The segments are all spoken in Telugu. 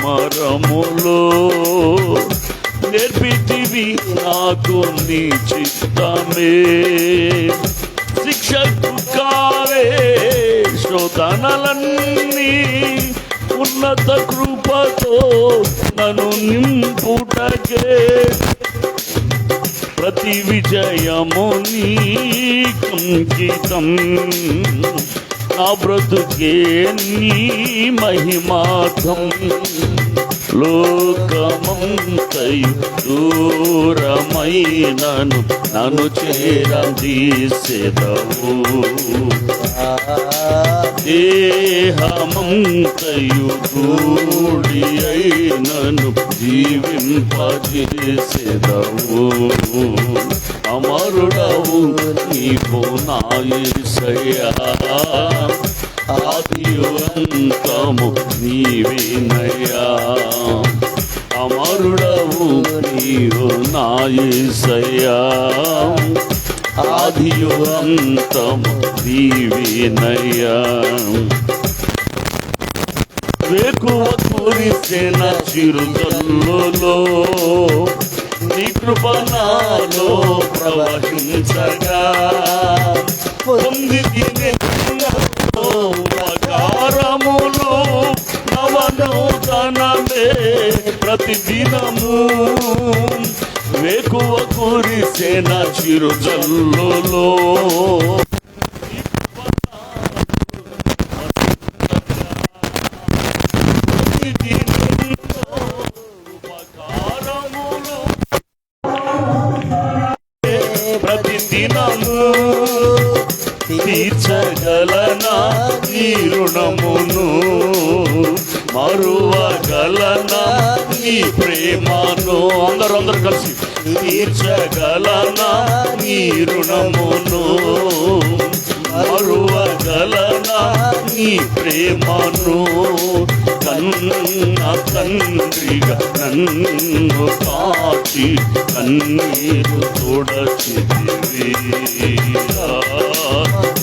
మరములో నేర్పితివి నాకు నీ చిత్తమే. శిక్షకు కావే శోధనలన్నీ ఉన్నత కృపతో నన్ను నింపుటకే. ప్రతి విజయము నీకంకితం, నా బ్రతుకే నీ మహిమార్థం. లోకమంతయు దూరమైనను నన్ను చేరదీసెదవు. దేహమంతయు కూడి అయినను జీవింపజేసెదవు. అమరుడవు నీవు నా యేసయ్యా, ఆదియు అంతము నీవేనయ్యా. అమరుడవు నీవు నా యేసయ్యా, ఆదియు అంతము నీవేనయ్యా. వేకువ కురిసెన చిరుజల్లులో నీ కృప నాలో ప్రవహించగా, పొంది ఉపకారములు నవనూతనమే ప్రతిదినము. వేకువ కురిసెన చిరుజల్లులో ప్రతిదినము తీర్చగలనా నీ రుణమును, మరువగలనా నీ ప్రేమను. అందరూ కలిసి తీర్చగలనా నీ రుణమును, మరువగలనా నీ ప్రేమను. కన్న తండ్రిగా నన్ను కాచి కన్నీరు తోడచితివి.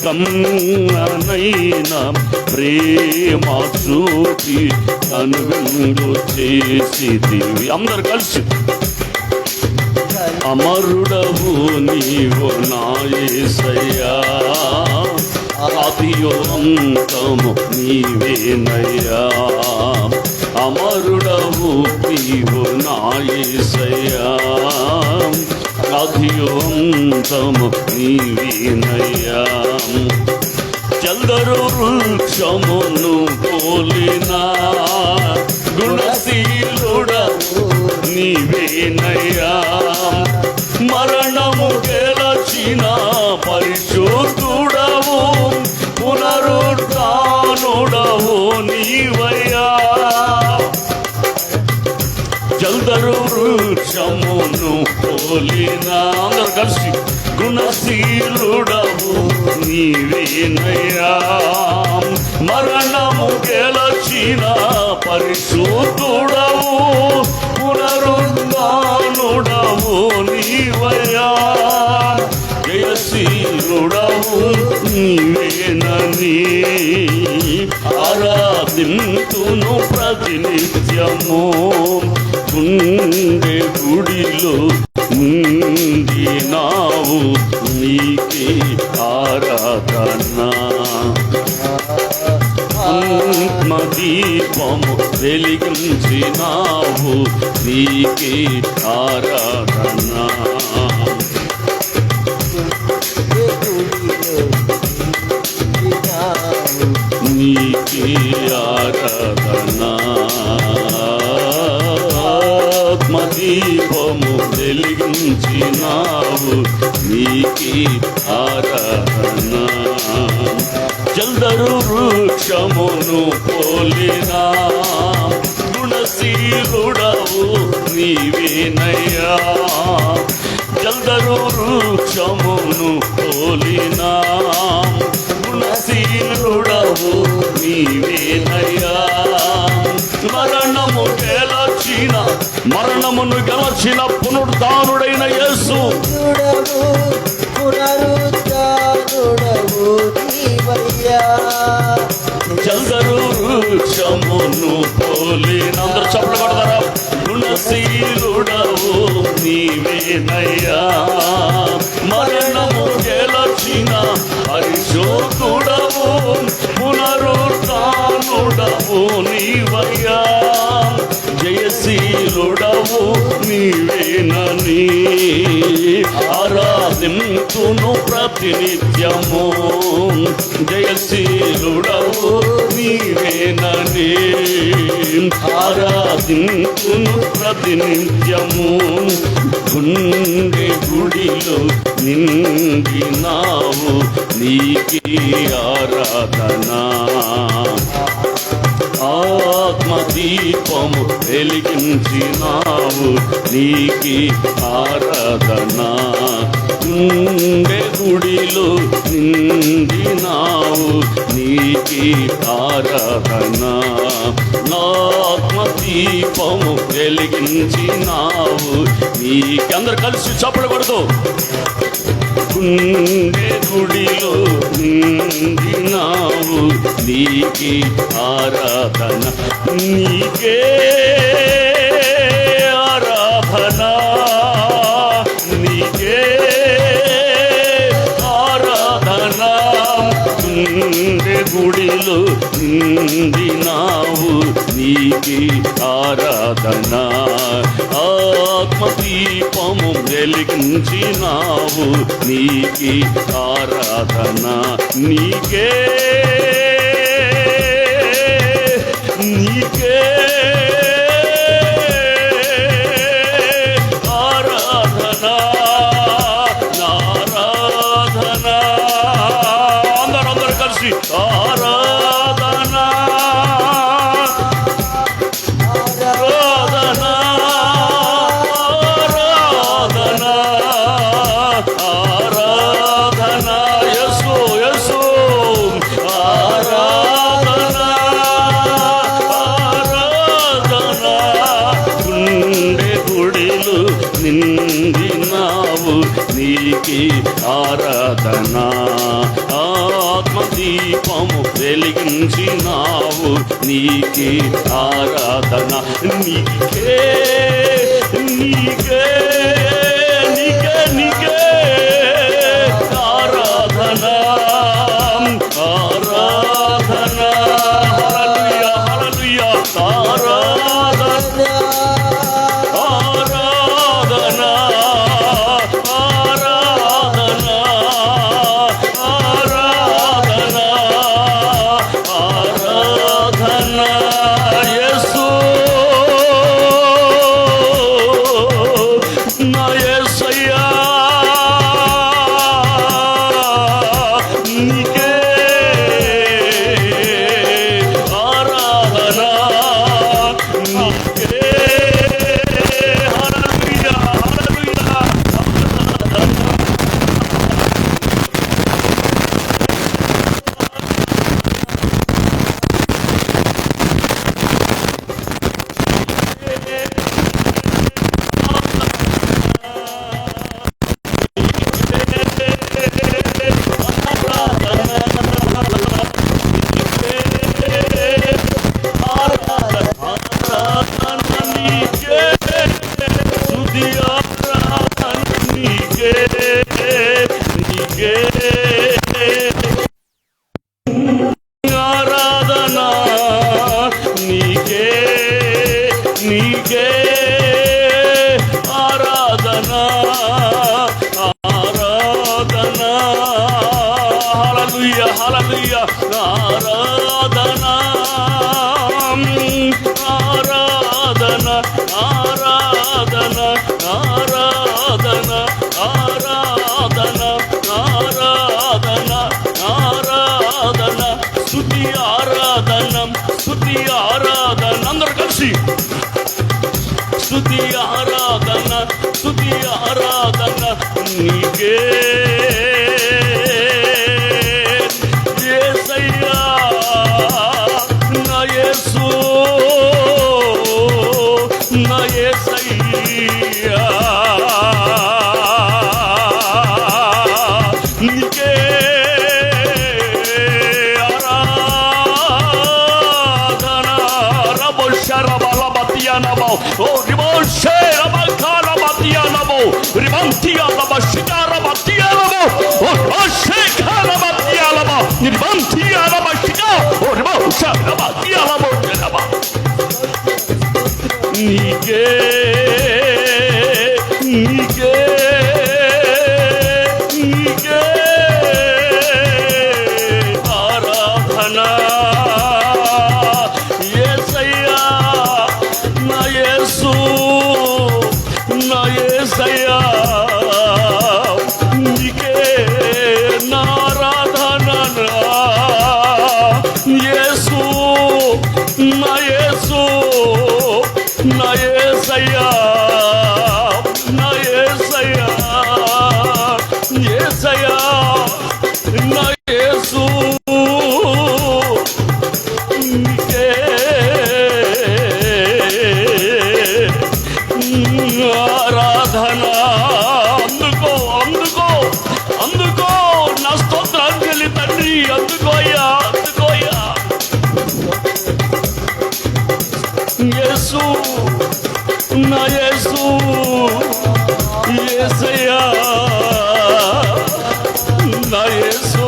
కన్ననైన ప్రేమ చూపి కనువిందు చేసితివి. అందరు కలిసి అమరుడవు నీవు నా యేసయ్యా, ఆదియు అంతము నీవేనయ్యా. అమరుడవు నీవు నా యేసయ్యా, ఆదియు అంతము నీవేనయ్యా. చల్దరు వృక్షమును పోలిన గుణశీలుడవు నీవేనయ్యా. మరణము గెలచిన పరిశుద్ధుడవు, పునరుత్థానుడవు నీవయ్యా. జల్దరు వృక్షమును పోలిన అందరూ కలిసి గుణశీలుడవు నీవేనయ్యా. మరణము గెలచిన పరిశుద్ధుడవు, పునరుత్థానుడవు నీవయ్యా. జయశీలుడవు నీవేనని ఆరాధింతును ప్రతినిత్యము. గుండె గుడిలో ఉండినావు నీకే ఆరాధన. ఆత్మదీపము వెలిగించినావు నీకే ఆరాధన. నీకే ఆరాధన. ఆత్మదీపము వెలిగించినావు నీకే ఆరాధన. జల్దరు వృక్షమును పోలిన గుణశీలుడవు నీవేనయ్యా. జల్దరు వృక్షమును పోలిన గుణశీలుడవు నీవేనయ్యా. మరణమును గెలచిన పునరుద్ధానుడైన యేసు, పునరుద్ధానుడవు నీవయ్యా. జల్దరు వృక్షమును పోలిన. అందరూ చప్పట్లు కొడతారా? గుణశీలుడవు నీవేనయ్యా, మరణము గెలచిన పరిశోధుడవు, పునరుత్థానుడవు నీవయ్యా, జయశీలుడవు నీవేనని ఆరాధింతును ప్రతినిత్యము. జయశీలుడవు నీవేనని ఆరాధింతును ప్రతినిత్యము. గుండె గుడిలో నిండినావు, నీకే ఆరాధన. ఆత్మదీపము వెలిగించినావు, నీకే ఆరాధన. గుండె గుడిలో నిండినావు, నీకే ఆరాధన. ఆత్మదీపము వెలిగించినావు, నీకే. అందరు కలిసి చప్పట్లు కొడుతూ గుండె గుడిలో నిండినావు, నీకే ఆరాధన. నీకే ఆరాధన, నీకే ఆరాధన. గుండె గుడిలో నిండినావు, నీకే ఆరాధన. ఆత్మదీపము వెలిగించినావు, నీకే ఆరాధన. నీకే నీకే ఆరాధన, ఆరాధన. అందరూ కలిసి ఆరాధన, ఆరాధన, ఆరాధన, ఆరాధన. యేసు యేసు ఆరాధన, ఆరాధన. గుండె గుడిలో నిండినావు, నీకే ఆరాధన. ఆత్మదీపము వెలిగించినావు, నీకే ఆరాధన. నీకే నీకే నీకే నీకే ఆరాధన, ఆరాధన. హల్లెలూయా హల్లెలూయా. ఆరాధన ఆరాధన ఆరాధన ఆరాధన ఆరాధన. యేసు నా యేసయ్యా, నీకే ఆరాధన, నీకే. హల్లెలూయా హల్లెలూయా. ఆరాధన నీకే, నీకే ఆరాధన, ఆరాధన. హల్లెలూయా హల్లెలూయా. ఆరాధన, ఆరాధన, ఆరాధన, ఆరాధన, ఆరాధన, ఆరాధన, ఆరాధన. స్తుతి ఆరాధన, స్తుతి ఆరాధన. అందరూ కలిసి స్తుతి ఆరాధన, స్తుతి ఆరాధన. నీకే యేసయ్యా, నా యేసు, నా యేసయ్యా. నీకే ఆరాధన, Ribantianabo, oh Riboshe, Rabakala Batianabo, Ribantianaba, Shikara Batianabo, oh Shekara Batianaba, Ribantianaba, Shika, oh Ribosha, Rabatianabo, Nige, Nige, Nige, Aradhana. ఆరాధనా అందుకో అందుకో అందుకో నా స్తోత్రాంజలి తండ్రి, అందుకోయ్యా అందుకోయ్యా. యేసు నా యేసు యేసయ్యా నా యేసు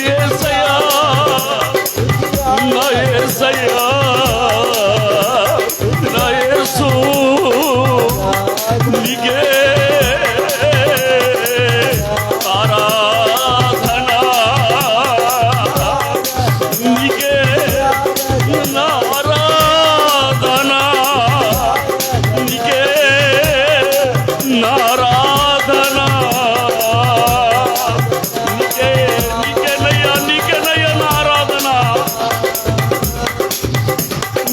యేసయ్యా నా యేసయ్యా నా యేసు నీకే ఆరాధనా నీకే నా ఆరాధనా నీకే నా ఆరాధనా నీకే నీకేనయ్యా నీకేనయ్యా నా ఆరాధనా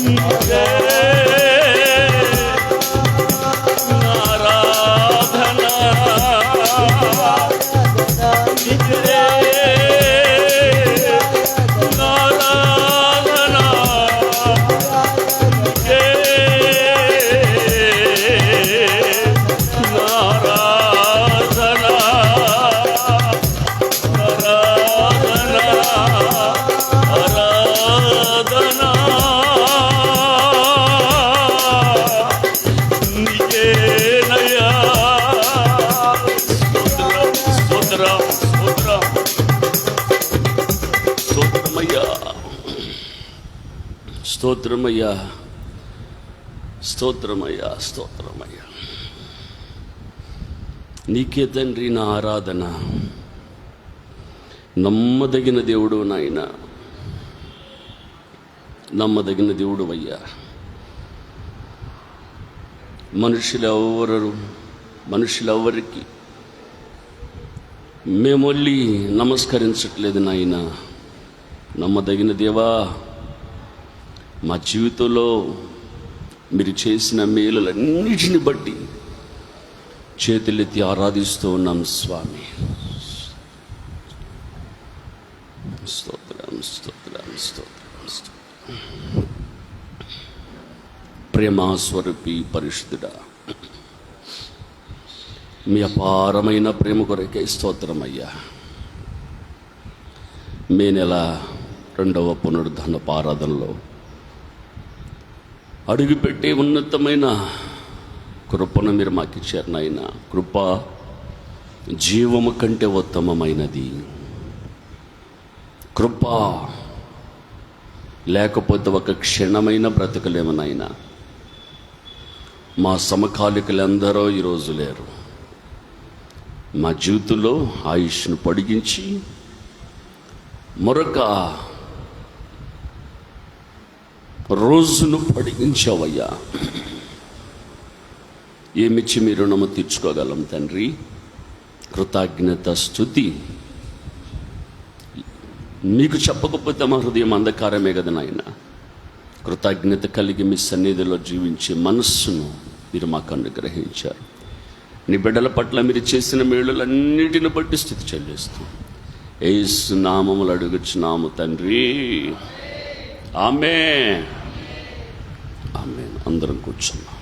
నీకే స్తోత్రమయ్యా స్తోత్రమయ్యా స్తోత్రమయ్యా. నీకే తండ్రి నా ఆరాధన. నమ్మదగిన దేవుడు నాయన, నమ్మదగిన దేవుడు అయ్యా. మనుషులెవరికి మేమొల్లి నమస్కరించట్లేదు నాయన. నమ్మదగిన దేవా, మా జీవితంలో మీరు చేసిన మేలులన్నిటిని బట్టి చేతులెత్తి ఆరాధిస్తూ ఉన్నాం స్వామి. స్తోత్రం స్తోత్రం స్తోత్రం స్తోత్రం. ప్రేమాస్వరూపి పరిశుద్ధుడా, మీ అపారమైన ప్రేమ కొరకే స్తోత్రం అయ్యా. మే నెల 2వ పునరుద్ధరణ ఆరాధనలో అడుగుపెట్టే ఉన్నతమైన కృపను మీరు మాకు ఇచ్చారు నాయన. కృప జీవము కంటే ఉత్తమమైనది. కృప లేకపోతే ఒక క్షణమైన బ్రతకలేము నాయన. మా సమకాలికులందరూ ఈరోజు లేరు. మా జీవితంలో ఆయుష్ను పొడిగించి మరొక రోజును పొడిగించావయ్యా. ఏమిచ్చి మీ రుణము తీర్చుకోగలం తండ్రి. కృతజ్ఞత స్తుతి. మీకు చెప్పకపోతే మా హృదయం అంధకారమే కదా నాయన. కృతజ్ఞత కలిగి మీ సన్నిధిలో జీవించే మనస్సును మీరు మాకు అనుగ్రహించారు. నీ బిడ్డల పట్ల మీరు చేసిన మేలులన్నిటిని బట్టి స్థితి చెల్లిస్తూ యేసు నామములు అడుగుచున్నాము తండ్రి. ఆమేన్ ఆమేన్. అందరం కూర్చున్నాం.